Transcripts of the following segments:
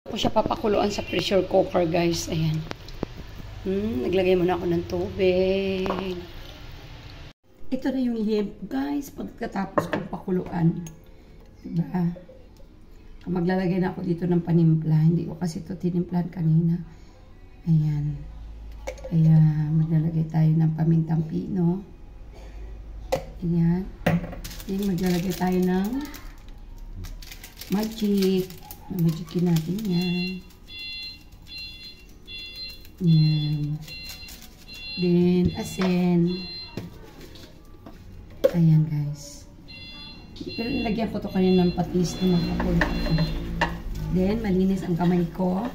Ako siya papakuluan sa pressure cooker, guys. Ayan. Naglagay muna ako ng tubig. Ito na yung hip, guys. Pagkatapos kong pakuluan. Diba? Maglalagay na ako dito ng panimpla. Hindi ko kasi ito tinimplahan kanina. Ayan. Kaya maglalagay tayo ng pamintang pino. Ayan. Then maglalagay tayo ng magic. Magikin natin yan. Ayan. Then asin. Ayan, guys. Pero nilagyan ko to kanina ng patis na magpapulo ko. Then malinis ang kamay ko.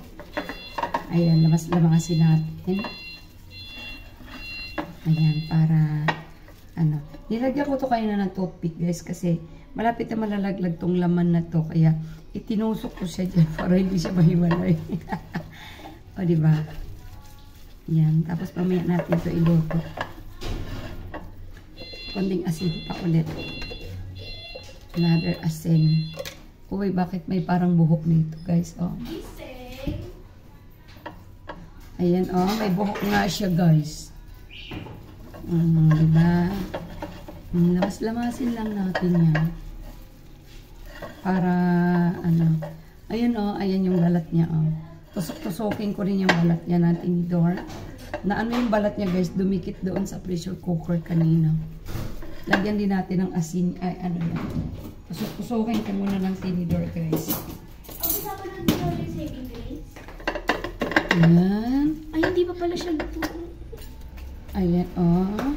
Ayan, lamas-lamasin natin. Ayan, para ano. Nilagyan ko to kanina ng toothpick, guys, kasi malapit na malalaglag tong laman na to. Kaya itinusok ko siya dyan para hindi siya mahiwalay. O, diba? Ayan, tapos mamaya natin to iluto. Konting asin pa ulit. Another asin. Uy, bakit may parang buhok nito, guys? Oh. Ayan, oh. May buhok nga siya, guys. Diba? Lamas-lamasin lang natin yan. Para, ano. Ayan, oh. Ayan yung balat niya, oh. Tusok-tusokin ko rin yung balat niya ng tinidor. Na ano yung balat niya, guys? Dumikit doon sa pressure cooker kanina. Lagyan din natin ng asin. Ay, ano yan. Tusok-tusokin ko muna ng tinidor, guys. Ayan. Ay, hindi pa pala siya luto. Ayan, oh.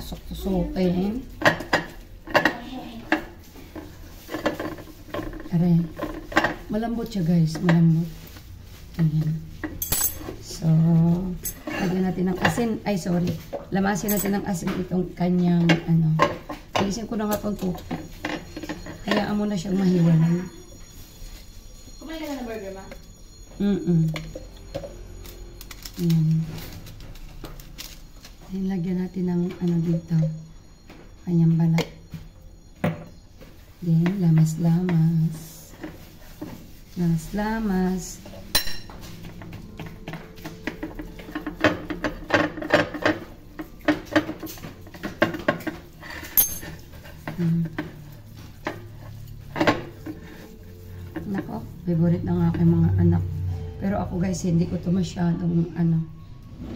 Tusok-tusokin. Ayan. Malambot siya, guys. Malambot. Ayan. So, lagyan natin ng asin. Ay, sorry. Lamasin natin ng asin itong kanyang, ano. Alisin ko na nga itong tubig. Hayaan mo na siyang mahiwalay. Kumain ka na ng burger, ma? Ayan. Ayan, lagyan natin ng, ano dito. Kanyang balat. Then, lamas-lamas. Lamas-lamas. Nako, favorite ng aking mga anak. Pero ako, guys, hindi ko ito masyadong, ano,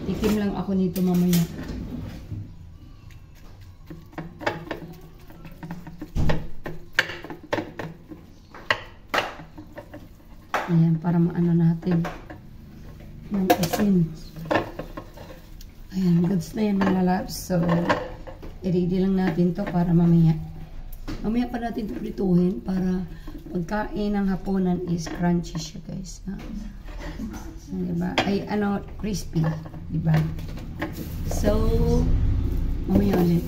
tikim lang ako nito mamaya. Ayan, para maano natin ng asin. Ayan, goods na yan, mga labs. So, i-ready lang natin to para mamaya. Mamaya pa natin ito prituhin para pagkain ng hapunan is crunchy siya, guys. Diba? Ay, ano, crispy. Diba? So, mamaya ulit.